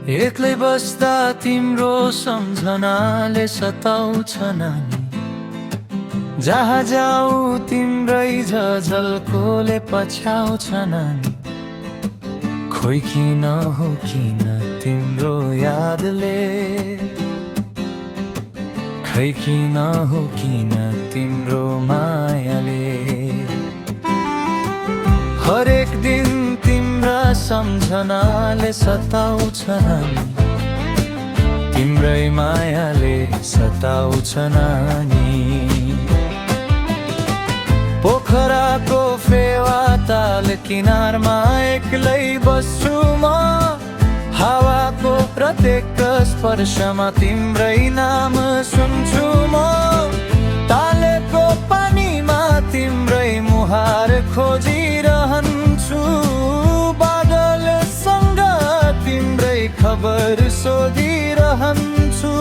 एक्लै बस्दा तिम्रो सम्झनाले सताउँछ नानी। जहाँ जाऊ तिम्रै झझल्कोले पछ्याउँछ नानी। खोइ किन हो किन तिम्रो यादले, खै किन हो किन तिम्रो मायाले। हरेक दिन तिम्रा सम्झनाले सताउँछ नानी। तिम्रै मायाले सताउँछ नानी। पोखराको फेवा ताल किनारमा एक्लै बस्छु म। हावाको प्रत्येक स्पर्शमा तिम्रै नाम सुन्छु म। तालेको पानीमा तिम्रै मुहार खोजिरहन्छु। बादलसँग तिम्रै खबर सोधिरहन्छु।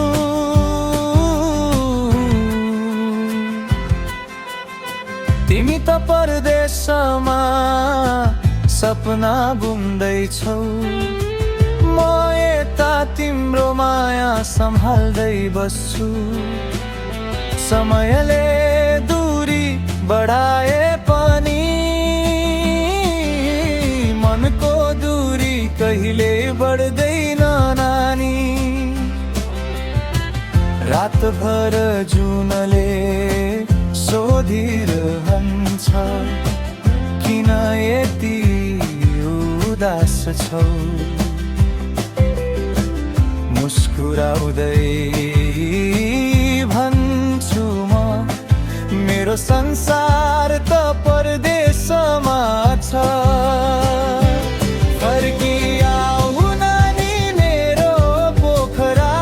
तिमी त परदेशमा सपना बुन्दैछौ। म यता तिम्रो माया सम्हाल्दै बस्छु। समयले दूरी बढाए पनि मनको दूरी कहिले बढ्दैन नानी। रातभर जुनले सोधिरहन्छ, किन यति उदास छौ। मुस्कुराउँदै भन्छु म, मेरो संसार त परदेशमा छ। फर्किआऊ नानी मेरो पोखरा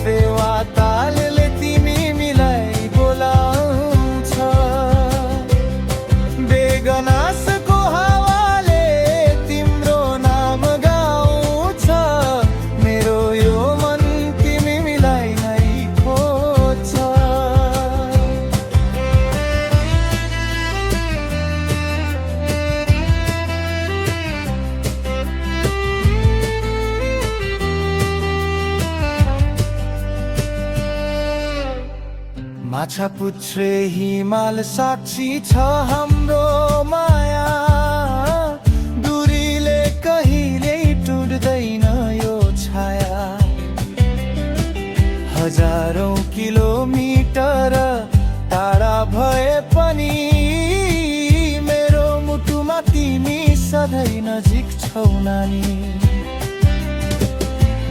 फेवा तालले तिमीलाई बोलाउँछ। बेगनासको हावाले तिम्रो नाम गाउँछ। मेरो यो मन तिमीलाई नै खोज्छ। माछा पुच्छ्रे हिमाल साक्षी छ हाम्रो माया। दूरीले कहिले टुट्दैन यो छाया। हजारौं किलोमिटर टाढा भए पनि मेरो मुटुमा तिमी सधैँ नजिक छौ नानी।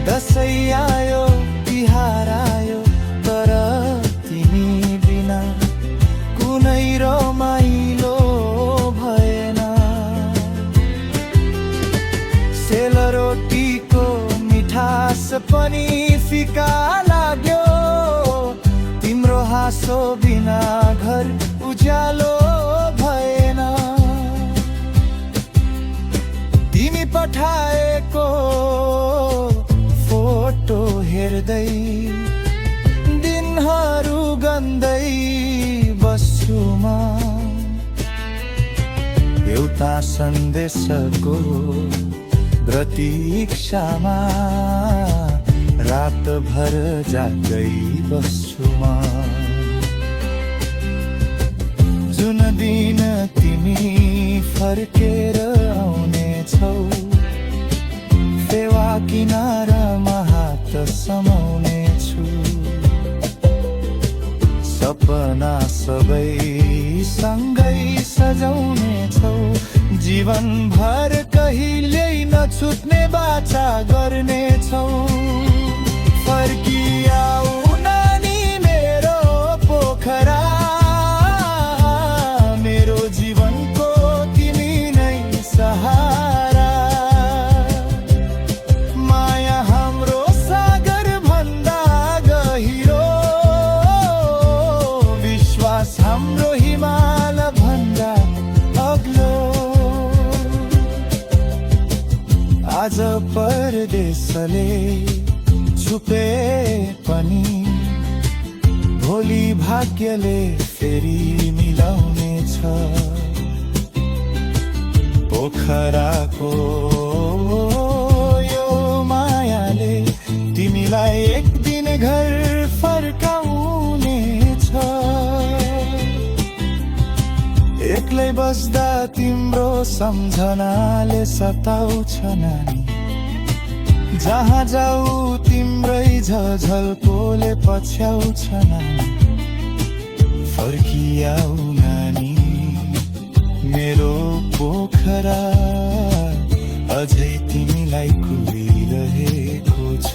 दसैँ आयो तिहार आयो तर तिमी बिना कुनै रमाइलो भएन। सेलरोटीको मिठास पनि फिका लाग्यो। तिम्रो हाँसो बिना घर उज्यालो भएन। तिमी पठाएको फोटो हेर्दै दिनहरू गन्दै बस्छु म। एउटा सन्देशको प्रतीक्षामा रातभर जागै बस्छु म। जुन दिन तिमी फर्केर आउनेछौ, फेवा किनारमा हात समाउनेछु। सपना सबै सँगै सजाउनेछौ। जीवनभर कहिल्यै नछुट्ने बाचा गर्नेछौ। फर्किआऊ नानी मेरो पोखरा, मेरो जीवनको तिमी नै सहारा। माया हाम्रो सागर भन्दा गहिरो, विश्वास हाम्रो हिमाल भन्दा अग्लो। आज परदेशले छुपे पनि भोलि भाग्यले फेरि मिलाउनेछ। पोखराको तिमीलाई एक दिन घर फर्काउने छ। एक्लै बस्दा तिम्रो सम्झनाले सताउँछ नानी, जहाँ जाऊ तिम्रै झझल्कोले पछ्याउँछ नानी। फर्किआऊ नानी मेरो पोखरा, अझै तिमीलाई कुरिरहेको छ।